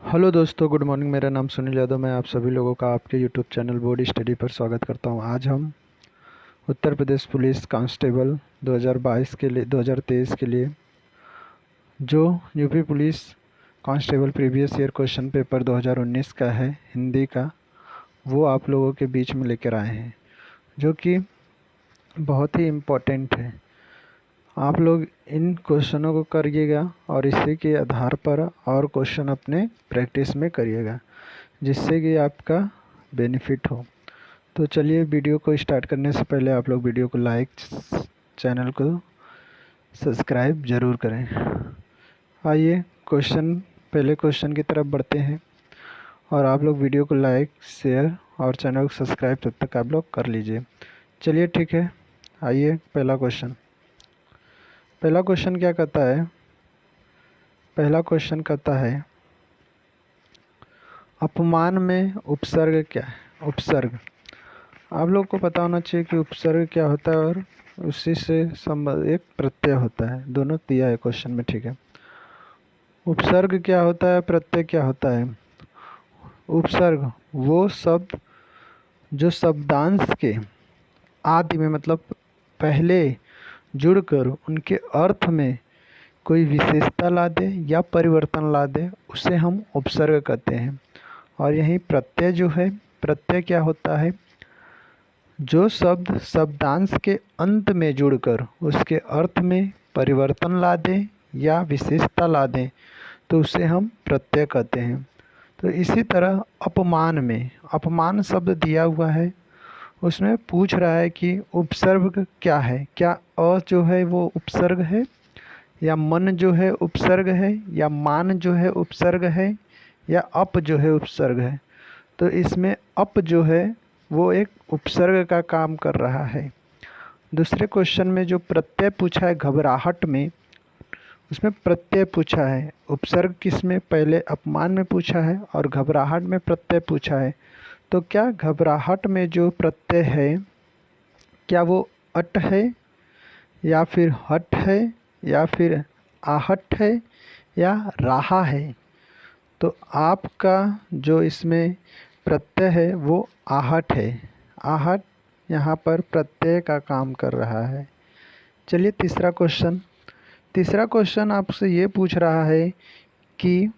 Hello दोस्तों, good morning. मेरा नाम सुनील यादव। मैं आप सभी लोगों का आपके यूट्यूब चैनल बोर्ड स्टडी पर स्वागत करता हूं। आज हम उत्तर प्रदेश पुलिस कांस्टेबल 2022 के लिए 2023 के लिए जो UP police constable previous year question paper 2019 का है हिंदी का, वो आप लोगों के बीच में लेकर आए हैं, जो कि बहुत ही इम्पोर्टेंट है। आप लोग इन क्वेश्चनों को करिएगा और इसी के आधार पर और क्वेश्चन अपने प्रैक्टिस में करिएगा, जिससे कि आपका बेनिफिट हो। तो चलिए, वीडियो को स्टार्ट करने से पहले आप लोग वीडियो को लाइक, चैनल को सब्सक्राइब ज़रूर करें। आइए पहले क्वेश्चन की तरफ बढ़ते हैं, और आप लोग वीडियो को लाइक, शेयर और चैनल को सब्सक्राइब तब तक आप लोग कर लीजिए। चलिए ठीक है, आइए पहला क्वेश्चन क्या कहता है। पहला क्वेश्चन कहता है, अपमान में उपसर्ग क्या है। उपसर्ग आप लोग को पता होना चाहिए कि उपसर्ग क्या होता है, और उसी से संबंध एक प्रत्यय होता है। दोनों दिया है क्वेश्चन में, ठीक है। उपसर्ग क्या होता है, प्रत्यय क्या होता है। उपसर्ग वो शब्द जो शब्दांश के आदि में, मतलब पहले जुड़कर उनके अर्थ में कोई विशेषता ला दे या परिवर्तन ला दे, उसे हम उपसर्ग कहते हैं। और यही प्रत्यय जो है, प्रत्यय क्या होता है, जो शब्द शब्दांश के अंत में जुड़कर उसके अर्थ में परिवर्तन ला दें या विशेषता ला दें, तो उसे हम प्रत्यय कहते हैं। तो इसी तरह अपमान में, अपमान शब्द दिया हुआ है, उसमें पूछ रहा है कि उपसर्ग क्या है। क्या अ जो है वो उपसर्ग है, या मन जो है उपसर्ग है, या मान जो है उपसर्ग है, या अप जो है उपसर्ग है। तो इसमें अप जो है वो एक उपसर्ग का काम कर रहा है। दूसरे क्वेश्चन में जो प्रत्यय पूछा है घबराहट में, उसमें प्रत्यय पूछा है। उपसर्ग किस में, पहले अपमान में पूछा है और घबराहट में प्रत्यय पूछा है। तो क्या घबराहट में जो प्रत्यय है, क्या वो अट है, या फिर हट है, या फिर आहट है, या राहा है। तो आपका जो इसमें प्रत्यय है वो आहट है। आहट यहाँ पर प्रत्यय का काम कर रहा है। चलिए तीसरा क्वेश्चन आपसे ये पूछ रहा है कि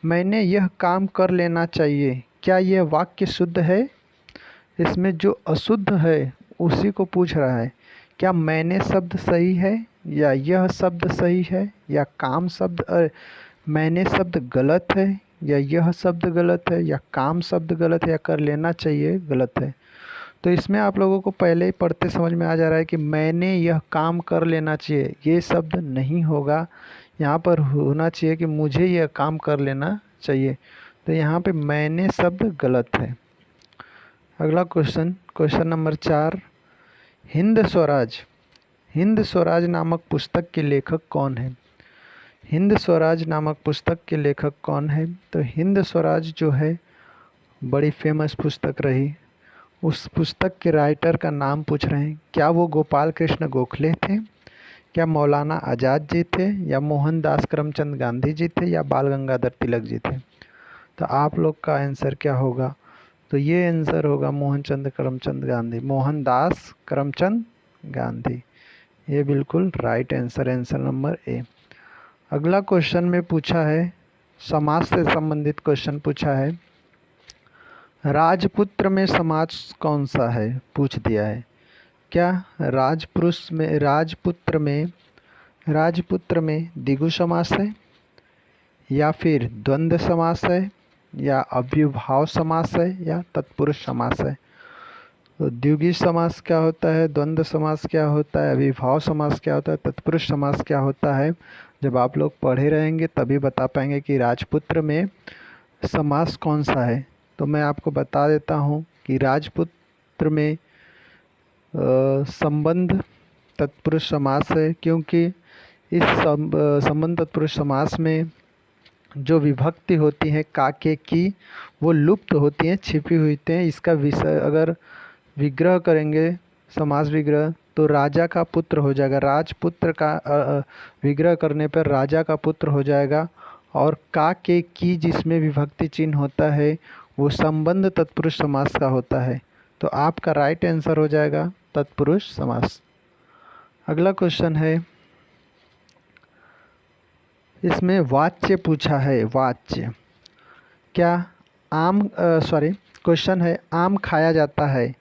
मैंने यह काम कर लेना चाहिए। क्या यह वाक्य शुद्ध है। इसमें जो अशुद्ध है उसी को पूछ रहा है। क्या मैंने शब्द सही है, या यह शब्द सही है, या काम शब्द मैंने शब्द गलत है, या यह शब्द गलत है, या काम शब्द गलत है, या कर लेना चाहिए गलत है। तो इसमें आप लोगों को पहले ही पढ़ते समझ में आ जा रहा है कि मैंने यह काम कर लेना चाहिए, ये शब्द नहीं होगा। यहाँ पर होना चाहिए कि मुझे यह काम कर लेना चाहिए। तो यहाँ पे मैंने शब्द गलत है। अगला क्वेश्चन नंबर 4, हिंद स्वराज नामक पुस्तक के लेखक कौन है। हिंद स्वराज नामक पुस्तक के लेखक कौन है। तो हिंद स्वराज जो है बड़ी फेमस पुस्तक रही। उस पुस्तक के राइटर का नाम पूछ रहे हैं। क्या वो गोपाल कृष्ण गोखले थे, क्या मौलाना आज़ाद जी थे, या मोहनदास करमचंद गांधी जी थे, या बाल गंगाधर तिलक जी थे। तो आप लोग का आंसर क्या होगा। तो ये आंसर होगा मोहनदास करमचंद गांधी। ये बिल्कुल राइट आंसर नंबर ए। अगला क्वेश्चन में पूछा है, समाज से संबंधित क्वेश्चन पूछा है। राजपुत्र में समाज कौन सा है, पूछ दिया है। क्या राजपुत्र में द्विगु समास है, या फिर द्वंद्व समास है, या अव्ययभाव समास है, या तत्पुरुष समास है। तो द्विगु समास क्या होता है, द्वंद्व समास क्या होता है, अव्ययभाव समास क्या होता है, तत्पुरुष समास क्या होता है, जब आप लोग पढ़े रहेंगे तभी बता पाएंगे कि राजपुत्र में समास कौन सा है। तो मैं आपको बता देता हूँ कि राजपुत्र में संबंध तत्पुरुष समास है, क्योंकि इस संबंध तत्पुरुष समास में जो विभक्ति होती है काके की, वो लुप्त होती हैं, छिपी हुई हैं। इसका विषय अगर विग्रह करेंगे, समास विग्रह, तो राजा का पुत्र हो जाएगा। राजपुत्र का विग्रह करने पर राजा का पुत्र हो जाएगा। और का के की जिसमें विभक्ति चिन्ह होता है वो संबंध तत्पुरुष समास का होता है। तो आपका राइट आंसर हो जाएगा तत्पुरुष समास। अगला क्वेश्चन है, इसमें वाच्य पूछा है। वाच्य क्या आम क्वेश्चन है आम खाया जाता है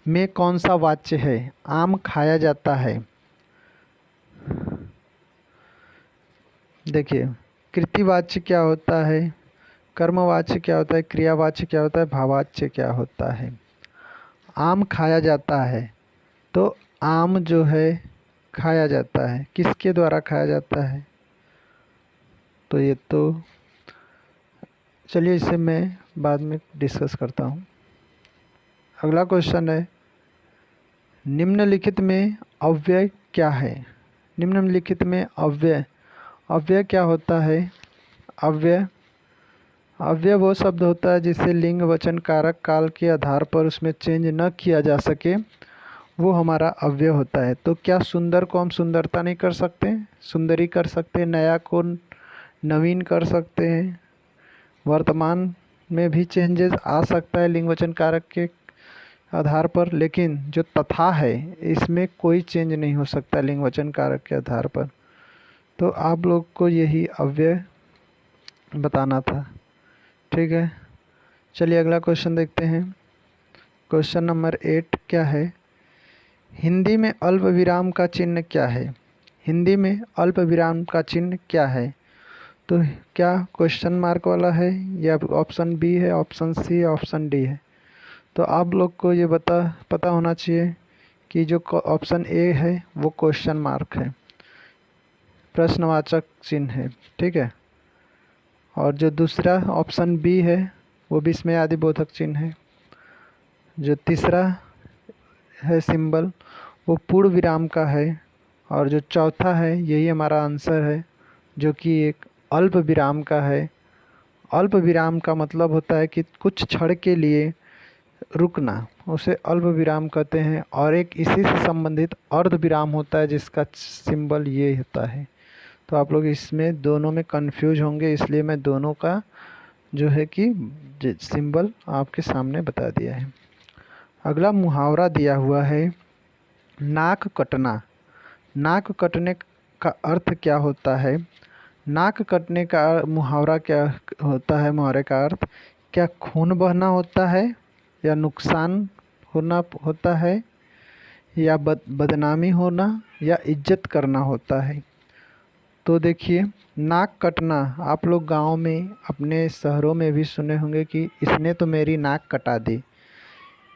में कौन सा वाच्य है? आम खाया जाता है। देखिए, कृतिवाच्य क्या होता है, कर्मवाच्य क्या होता है, क्रियावाच्य क्या होता है, भाववाच्य क्या होता है। आम खाया जाता है तो आम जो है खाया जाता है, किसके द्वारा खाया जाता है? तो ये तो चलिए इसे मैं बाद में डिस्कस करता हूँ। अगला क्वेश्चन है, निम्नलिखित में अव्यय क्या है? निम्नलिखित में अव्यय क्या होता है? अव्यय वो शब्द होता है जिसे लिंग वचन कारक काल के आधार पर उसमें चेंज न किया जा सके, वो हमारा अव्यय होता है। तो क्या सुंदर को हम सुंदरता नहीं कर सकते, सुंदरी कर सकते हैं, नया को नवीन कर सकते हैं, वर्तमान में भी चेंजेस आ सकता है लिंग वचन कारक के आधार पर, लेकिन जो तथा है इसमें कोई चेंज नहीं हो सकता लिंग वचन कारक के आधार पर। तो आप लोग को यही अव्यय बताना था, ठीक है। चलिए अगला क्वेश्चन देखते हैं। क्वेश्चन नंबर 8 क्या है, हिंदी में अल्प विराम का चिन्ह क्या है? हिंदी में अल्प विराम का चिन्ह क्या है? तो क्या क्वेश्चन मार्क वाला है, या ऑप्शन बी है, ऑप्शन सी, ऑप्शन डी है? तो आप लोग को ये पता होना चाहिए कि जो ऑप्शन ए है वो क्वेश्चन मार्क है, प्रश्नवाचक चिन्ह है, ठीक है। और जो दूसरा ऑप्शन बी है वो विस्मयादि बोधक चिन्ह है। जो तीसरा है सिंबल वो पूर्ण विराम का है। और जो चौथा है यही हमारा आंसर है, जो कि एक अल्प विराम का है। अल्प विराम का मतलब होता है कि कुछ क्षण के लिए रुकना, उसे अल्प विराम कहते हैं। और एक इसी से संबंधित अर्ध विराम होता है जिसका सिंबल ये होता है। तो आप लोग इसमें दोनों में कंफ्यूज होंगे, इसलिए मैं दोनों का जो है कि सिंबल आपके सामने बता दिया है। अगला मुहावरा दिया हुआ है, नाक कटना। नाक कटने का अर्थ क्या होता है? नाक कटने का मुहावरा क्या होता है? मुहावरे का अर्थ क्या खून बहना होता है, या नुकसान होना होता है, या बदनामी होना, या इज्जत करना होता है? तो देखिए, नाक कटना आप लोग गांव में अपने शहरों में भी सुने होंगे कि इसने तो मेरी नाक कटा दी,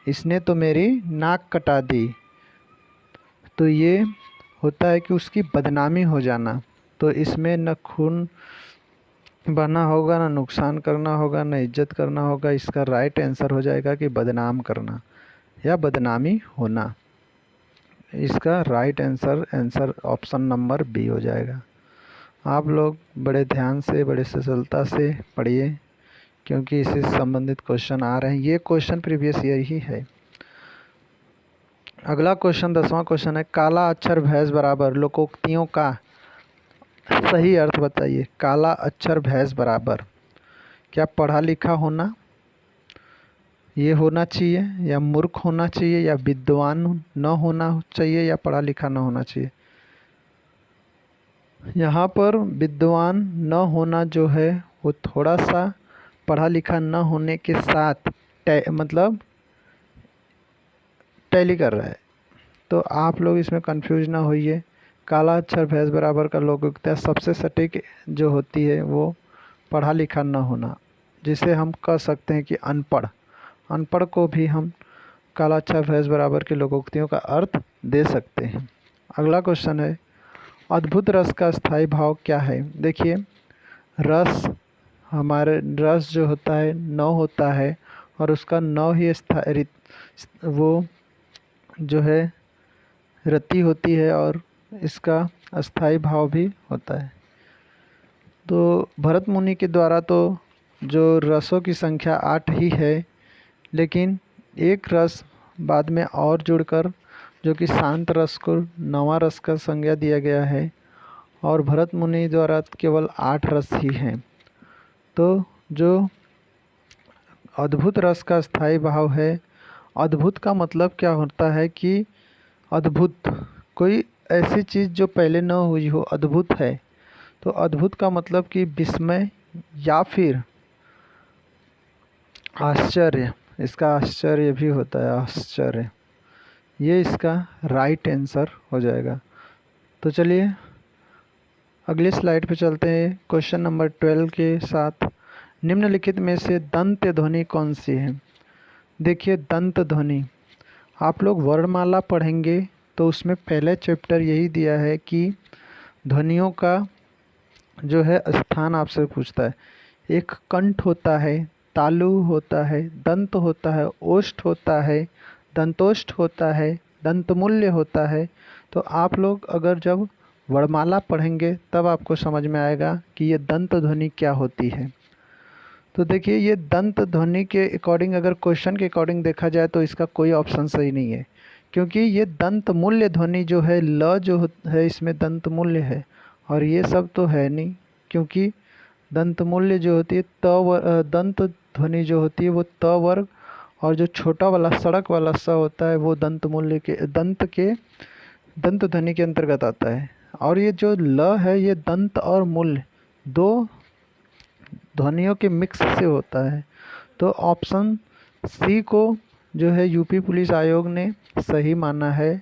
इसने तो मेरी नाक कटा दी। तो ये होता है कि उसकी बदनामी हो जाना। तो इसमें न खून बहना होगा, ना नुकसान करना होगा, ना इज्जत करना होगा। इसका राइट आंसर हो जाएगा कि बदनाम करना या बदनामी होना। इसका right answer option number B हो जाएगा। आप लोग बड़े ध्यान से, बड़े सजलता से पढ़िए, क्योंकि इससे संबंधित क्वेश्चन आ रहे हैं। ये क्वेश्चन प्रीवियस ईयर ही है। अगला क्वेश्चन 10वां क्वेश्चन है, काला अक्षर भैंस बराबर लोकोक्तियों का सही अर्थ बताइए। काला अक्षर भैंस बराबर क्या पढ़ा लिखा होना ये होना चाहिए, या मूर्ख होना चाहिए, या विद्वान न होना चाहिए, या पढ़ा लिखा न होना चाहिए? यहाँ पर विद्वान न होना जो है वो थोड़ा सा पढ़ा लिखा न होने के साथ मतलब टैली कर रहा है। तो आप लोग इसमें कंफ्यूज ना होइए। काला अक्षर भैंस बराबर का लौकिकता सबसे सटीक जो होती है वो पढ़ा लिखा न होना, जिसे हम कह सकते हैं कि अनपढ़। अनपढ़ को भी हम काला अक्षर भैंस बराबर की लोकोक्तियों का अर्थ दे सकते हैं। अगला क्वेश्चन है, अद्भुत रस का स्थायी भाव क्या है? देखिए, रस हमारे रस जो होता है नौ होता है, और उसका नौ ही स्थायी वो जो है रति होती है, और इसका अस्थाई भाव भी होता है। तो भरत मुनि के द्वारा तो जो रसों की संख्या 8 ही है, लेकिन एक रस बाद में और जुड़कर जो कि शांत रस को 9वां रस का संज्ञा दिया गया है, और भरत मुनि द्वारा केवल 8 रस ही हैं। तो जो अद्भुत रस का स्थायी भाव है, अद्भुत का मतलब क्या होता है कि अद्भुत, कोई ऐसी चीज़ जो पहले न हुई हो, अद्भुत है। तो अद्भुत का मतलब कि विस्मय या फिर आश्चर्य, इसका आश्चर्य भी होता है, आश्चर्य। ये इसका राइट आंसर हो जाएगा। तो चलिए अगली स्लाइड पे चलते हैं, क्वेश्चन नंबर 12 के साथ। निम्नलिखित में से दंत ध्वनि कौन सी है? देखिए दंत ध्वनि, आप लोग वर्णमाला पढ़ेंगे तो उसमें पहले चैप्टर यही दिया है कि ध्वनियों का जो है स्थान आपसे पूछता है। एक कंठ होता है, तालु होता है, दंत होता है, ओष्ठ होता है, दंतोष्ठ होता है, दंतमूल्य होता है। तो आप लोग अगर जब वर्णमाला पढ़ेंगे तब आपको समझ में आएगा कि ये दंत ध्वनि क्या होती है। तो देखिए ये दंत ध्वनि के अकॉर्डिंग, अगर क्वेश्चन के अकॉर्डिंग देखा जाए तो इसका कोई ऑप्शन सही नहीं है, क्योंकि ये दंत मूल्य ध्वनि जो है, ल जो है इसमें दंत मूल्य है, और ये सब तो है नहीं, क्योंकि दंत मूल्य जो होती है दंत ध्वनि जो होती है वो त वर्ग, और जो छोटा वाला सड़क वाला स होता है वो दंत मूल्य के दंत ध्वनि के अंतर्गत आता है। और ये जो ल है ये दंत और मूल्य दो ध्वनियों के मिक्स से होता है। तो ऑप्शन सी को जो है यूपी पुलिस आयोग ने सही माना है,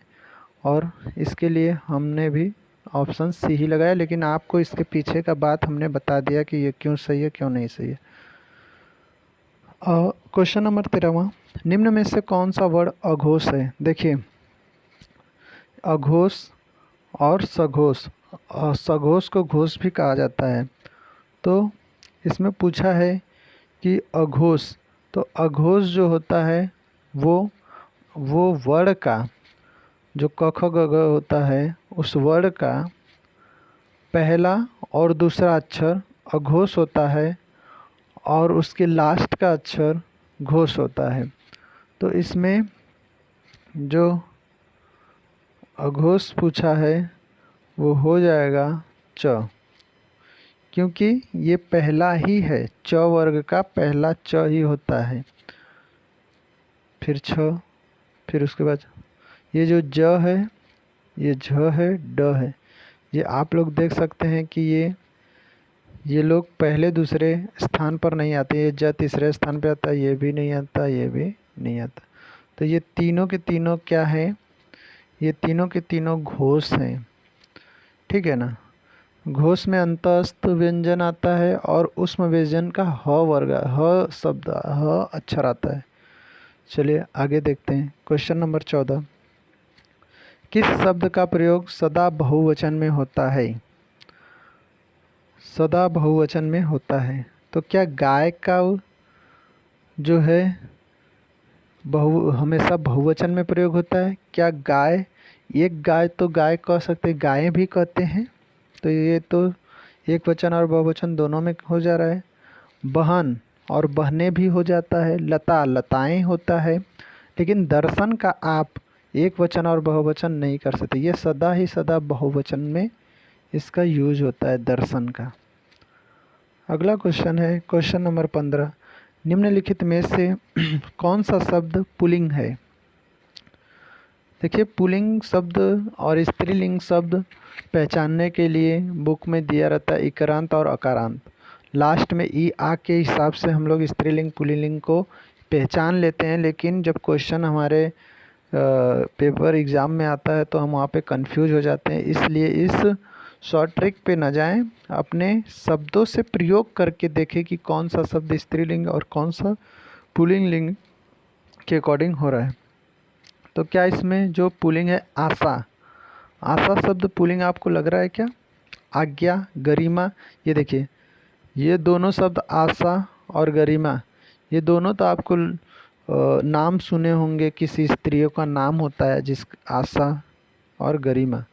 और इसके लिए हमने भी ऑप्शन सी ही लगाया, लेकिन आपको इसके पीछे का बात हमने बता दिया कि ये क्यों सही है क्यों नहीं सही है। क्वेश्चन नंबर 13वां, निम्न में से कौन सा वर्ड अघोष है? देखिए अघोष और सघोष, सघोष को घोष भी कहा जाता है। तो इसमें पूछा है कि अघोष, तो अघोष जो होता है वो वर्ड का जो क ख ग घ होता है उस वर्ड का पहला और दूसरा अक्षर अघोष होता है, और उसके लास्ट का अक्षर घोष होता है। तो इसमें जो अघोष पूछा है वो हो जाएगा च, क्योंकि ये पहला ही है, च वर्ग का पहला च ही होता है, फिर छ, फिर उसके बाद ये जो ज है, ये झ है, ड है। ये आप लोग देख सकते हैं कि ये लोग पहले दूसरे स्थान पर नहीं आते, ये ज तीसरे स्थान पे आता है, ये भी नहीं आता, ये भी नहीं आता। तो ये तीनों के तीनों क्या है? ये तीनों के तीनों घोष हैं, ठीक है ना। घोष में अंतस्थ व्यंजन आता है और उष्म व्यंजन का ह वर्ग, ह शब्द, ह अक्षर आता है। चलिए आगे देखते हैं, क्वेश्चन नंबर 14, किस शब्द का प्रयोग सदा बहुवचन में होता है? सदा बहुवचन में होता है। तो क्या गाय का जो है हमेशा बहुवचन में प्रयोग होता है? क्या गाय, एक गाय तो गाय कह सकते, गायें भी कहते हैं, तो ये तो एक वचन और बहुवचन दोनों में हो जा रहा है। बहन और बहनें भी हो जाता है, लता लताएं होता है, लेकिन दर्शन का आप एक वचन और बहुवचन नहीं कर सकते, ये सदा ही सदा बहुवचन में इसका यूज होता है, दर्शन का। अगला क्वेश्चन है क्वेश्चन नंबर 15, निम्नलिखित में से कौन सा शब्द पुल्लिंग है? देखिए पुल्लिंग शब्द और स्त्रीलिंग शब्द पहचानने के लिए बुक में दिया रहता है इकारांत और अकारांत। लास्ट में ई आ के हिसाब से हम लोग स्त्रीलिंग पुल्लिंग को पहचान लेते हैं, लेकिन जब क्वेश्चन हमारे पेपर एग्ज़ाम में आता है तो हम वहाँ पे कंफ्यूज हो जाते हैं। इसलिए इस शॉर्ट ट्रिक पे न जाएं, अपने शब्दों से प्रयोग करके देखें कि कौन सा शब्द स्त्रीलिंग और कौन सा पुल्लिंग लिंग के अकॉर्डिंग हो रहा है। तो क्या इसमें जो पुल्लिंग है आशा, आशा शब्द पुल्लिंग आपको लग रहा है क्या? आज्ञा, गरिमा, ये देखिए ये दोनों शब्द आशा और गरिमा, ये दोनों तो आपको नाम सुने होंगे, किसी स्त्रियों का नाम होता है जिस आशा और गरिमा।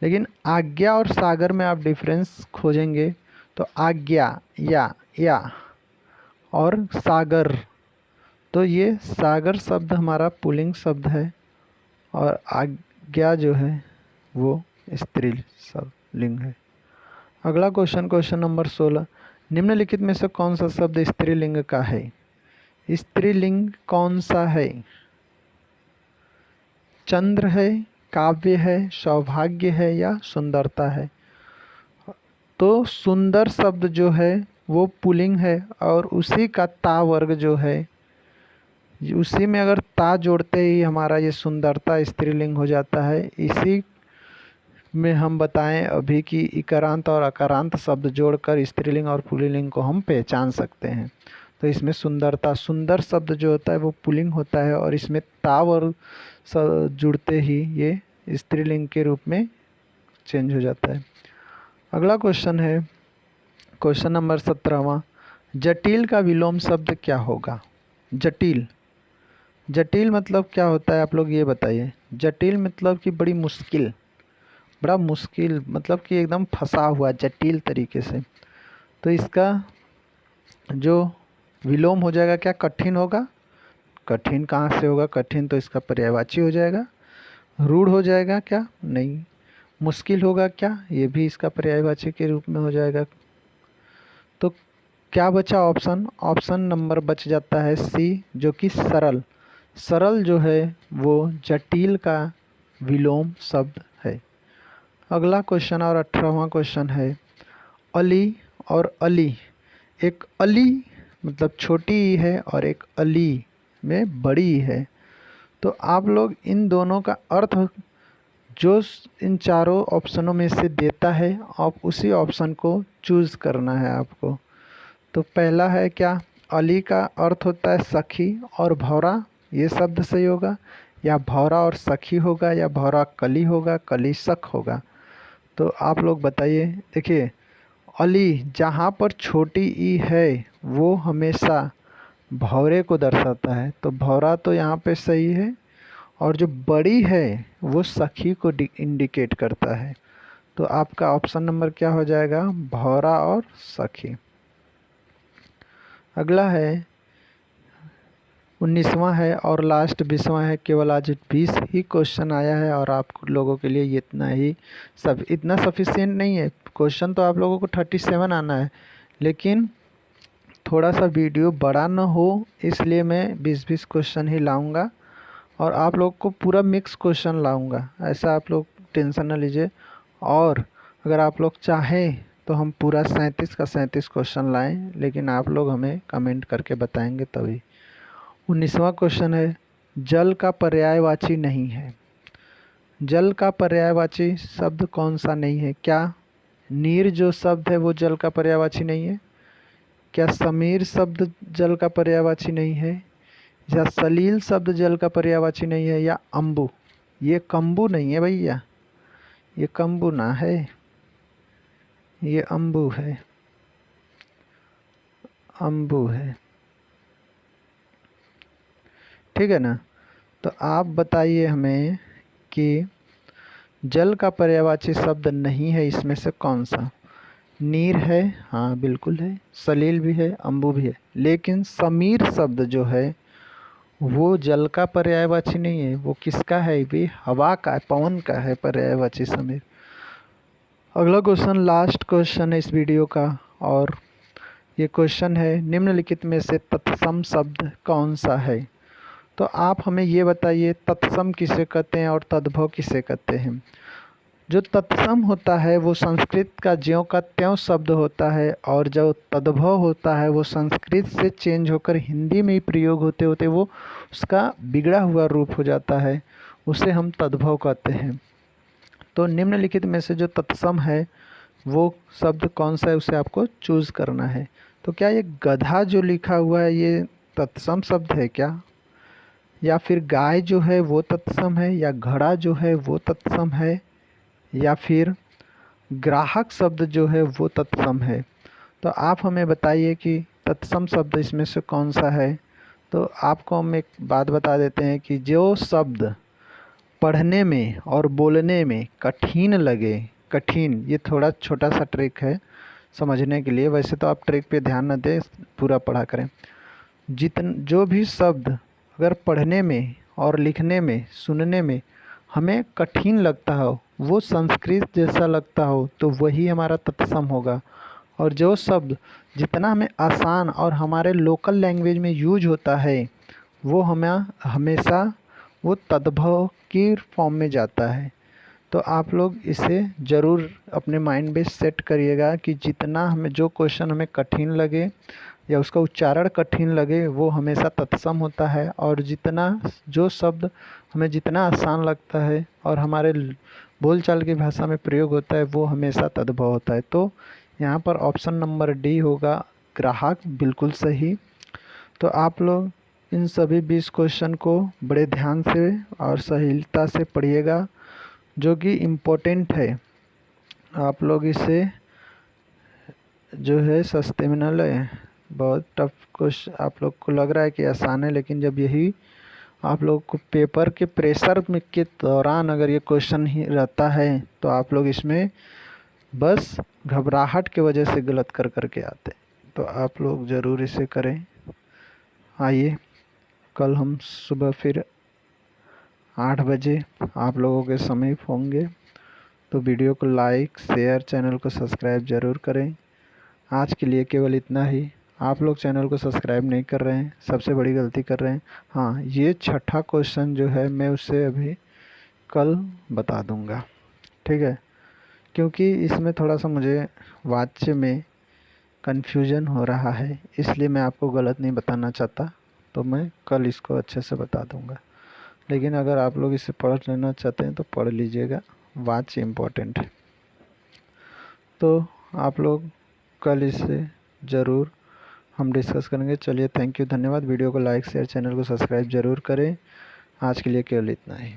लेकिन आज्ञा और सागर में आप डिफरेंस खोजेंगे तो आज्ञा या और सागर, तो ये सागर शब्द हमारा पुल्लिंग शब्द है, और आज्ञा जो है वो स्त्री शब्द लिंग है। अगला क्वेश्चन, क्वेश्चन नंबर 16, निम्नलिखित में से कौन सा शब्द स्त्रीलिंग का है? स्त्रीलिंग कौन सा है? चंद्र है, काव्य है, सौभाग्य है या सुंदरता है? तो सुंदर शब्द जो है वो पुल्लिंग है और उसी का ता वर्ग जो है, उसी में अगर ता जोड़ते ही हमारा ये सुंदरता स्त्रीलिंग हो जाता है। इसी में हम बताएं अभी कि इकारांत और अकारांत शब्द जोड़कर स्त्रीलिंग और पुल्लिंग को हम पहचान सकते हैं। तो इसमें सुंदरता, सुंदर शब्द जो होता है वो पुल्लिंग होता है और इसमें ता वर्ग जुड़ते ही ये स्त्रीलिंग के रूप में चेंज हो जाता है। अगला क्वेश्चन है क्वेश्चन नंबर 17वां। जटिल का विलोम शब्द क्या होगा? जटिल, जटिल मतलब क्या होता है आप लोग ये बताइए। जटिल मतलब कि बड़ी मुश्किल, बड़ा मुश्किल मतलब कि एकदम फंसा हुआ जटिल तरीके से। तो इसका जो विलोम हो जाएगा क्या? कठिन होगा। कठिन कहाँ से होगा? कठिन तो इसका पर्यायवाची हो जाएगा। रूढ़ हो जाएगा क्या? नहीं। मुश्किल होगा क्या? ये भी इसका पर्यायवाची के रूप में हो जाएगा। तो क्या बचा ऑप्शन? ऑप्शन नंबर बच जाता है सी, जो कि सरल। सरल जो है वो जटिल का विलोम शब्द है। अगला क्वेश्चन और 18वां क्वेश्चन है अली और अली। एक अली मतलब छोटी ई है और एक अली में बड़ी ई है। तो आप लोग इन दोनों का अर्थ जो इन चारों ऑप्शनों में से देता है आप उसी ऑप्शन को चूज़ करना है आपको। तो पहला है क्या? अली का अर्थ होता है सखी और भौरा, ये शब्द सही होगा, या भौरा और सखी होगा, या भौरा कली होगा, कली सख होगा। तो आप लोग बताइए। देखिए अली जहाँ पर छोटी ई है वो हमेशा भौरे को दर्शाता है, तो भौरा तो यहाँ पे सही है, और जो बड़ी है वो सखी को इंडिकेट करता है। तो आपका ऑप्शन नंबर क्या हो जाएगा? भौरा और सखी। अगला है 19वां है और लास्ट 20वां है। केवल आज 20 ही क्वेश्चन आया है और आप लोगों के लिए इतना ही इतना सफिशिएंट नहीं है। क्वेश्चन तो आप लोगों को 37 आना है, लेकिन थोड़ा सा वीडियो बड़ा ना हो इसलिए मैं 20-20 क्वेश्चन ही लाऊंगा और आप लोग को पूरा मिक्स क्वेश्चन लाऊंगा। ऐसा आप लोग टेंशन ना लीजिए। और अगर आप लोग चाहें तो हम पूरा 37 का 37 क्वेश्चन लाएं, लेकिन आप लोग हमें कमेंट करके बताएंगे तभी। 19वां क्वेश्चन है जल का पर्यायवाची नहीं है। जल का पर्यायवाची शब्द कौन सा नहीं है? क्या नीर जो शब्द है वो जल का पर्यायवाची नहीं है? क्या समीर शब्द जल का पर्यायवाची नहीं है? या सलील शब्द जल का पर्यायवाची नहीं है? या अम्बु? ये कम्बु नहीं है भैया, ये कम्बु ना है, ये अम्बु है, अम्बु है। ठीक है ना? तो आप बताइए हमें कि जल का पर्यायवाची शब्द नहीं है इसमें से कौन सा? नीर है, हाँ बिल्कुल है, सलील भी है, अम्बु भी है, लेकिन समीर शब्द जो है वो जल का पर्यायवाची नहीं है। वो किसका है भी? हवा का, पवन का है पर्यायवाची समीर। अगला क्वेश्चन लास्ट क्वेश्चन है इस वीडियो का और ये क्वेश्चन है निम्नलिखित में से तत्सम शब्द कौन सा है? तो आप हमें ये बताइए तत्सम किसे कहते हैं और तद्भव किसे कहते हैं? जो तत्सम होता है वो संस्कृत का ज्यों का त्यों शब्द होता है, और जो तद्भव होता है वो संस्कृत से चेंज होकर हिंदी में ही प्रयोग होते होते वो उसका बिगड़ा हुआ रूप हो जाता है, उसे हम तद्भव कहते हैं। तो निम्नलिखित में से जो तत्सम है वो शब्द कौन सा है उसे आपको चूज़ करना है। तो क्या ये गधा जो लिखा हुआ है ये तत्सम शब्द है क्या? या फिर गाय जो है वो तत्सम है, या घड़ा जो है वो तत्सम है, या फिर ग्राहक शब्द जो है वो तत्सम है? तो आप हमें बताइए कि तत्सम शब्द इसमें से कौन सा है। तो आपको हम एक बात बता देते हैं कि जो शब्द पढ़ने में और बोलने में कठिन लगे, कठिन, ये थोड़ा छोटा सा ट्रिक है समझने के लिए, वैसे तो आप ट्रिक पे ध्यान न दें, पूरा पढ़ा करें। जो भी शब्द अगर पढ़ने में और लिखने में, सुनने में हमें कठिन लगता हो, वो संस्कृत जैसा लगता हो, तो वही हमारा तत्सम होगा। और जो शब्द जितना हमें आसान और हमारे लोकल लैंग्वेज में यूज होता है वो हमें हमेशा वो तद्भव की फॉर्म में जाता है। तो आप लोग इसे ज़रूर अपने माइंड में सेट करिएगा कि जितना हमें जो क्वेश्चन हमें कठिन लगे या उसका उच्चारण कठिन लगे वो हमेशा तत्सम होता है, और जितना जो शब्द हमें जितना आसान लगता है और हमारे बोलचाल की भाषा में प्रयोग होता है वो हमेशा तद्भव होता है। तो यहाँ पर ऑप्शन नंबर डी होगा ग्राहक, बिल्कुल सही। तो आप लोग इन सभी 20 क्वेश्चन को बड़े ध्यान से और सहीलता से पढ़िएगा, जो कि इम्पोर्टेंट है। आप लोग इसे जो है सस्ते में न लें। बहुत टफ क्वेश्चन आप लोग को लग रहा है कि आसान है, लेकिन जब यही आप लोग को पेपर के प्रेशर में के दौरान अगर ये क्वेश्चन ही रहता है तो आप लोग इसमें बस घबराहट की वजह से गलत कर करके आते। तो आप लोग ज़रूर इसे करें। आइए कल हम सुबह फिर 8 बजे आप लोगों के समीप होंगे। तो वीडियो को लाइक शेयर, चैनल को सब्सक्राइब ज़रूर करें। आज के लिए केवल इतना ही। आप लोग चैनल को सब्सक्राइब नहीं कर रहे हैं, सबसे बड़ी गलती कर रहे हैं। हाँ, ये छठा क्वेश्चन जो है मैं उसे अभी कल बता दूंगा, ठीक है, क्योंकि इसमें थोड़ा सा मुझे वाच्य में कन्फ्यूजन हो रहा है, इसलिए मैं आपको गलत नहीं बताना चाहता। तो मैं कल इसको अच्छे से बता दूंगा। लेकिन अगर आप लोग इसे पढ़ लेना चाहते हैं तो पढ़ लीजिएगा, वाच्य इम्पोर्टेंट है। तो आप लोग कल इसे ज़रूर हम डिस्कस करेंगे। चलिए, थैंक यू, धन्यवाद। वीडियो को लाइक शेयर, चैनल को सब्सक्राइब ज़रूर करें। आज के लिए केवल इतना ही।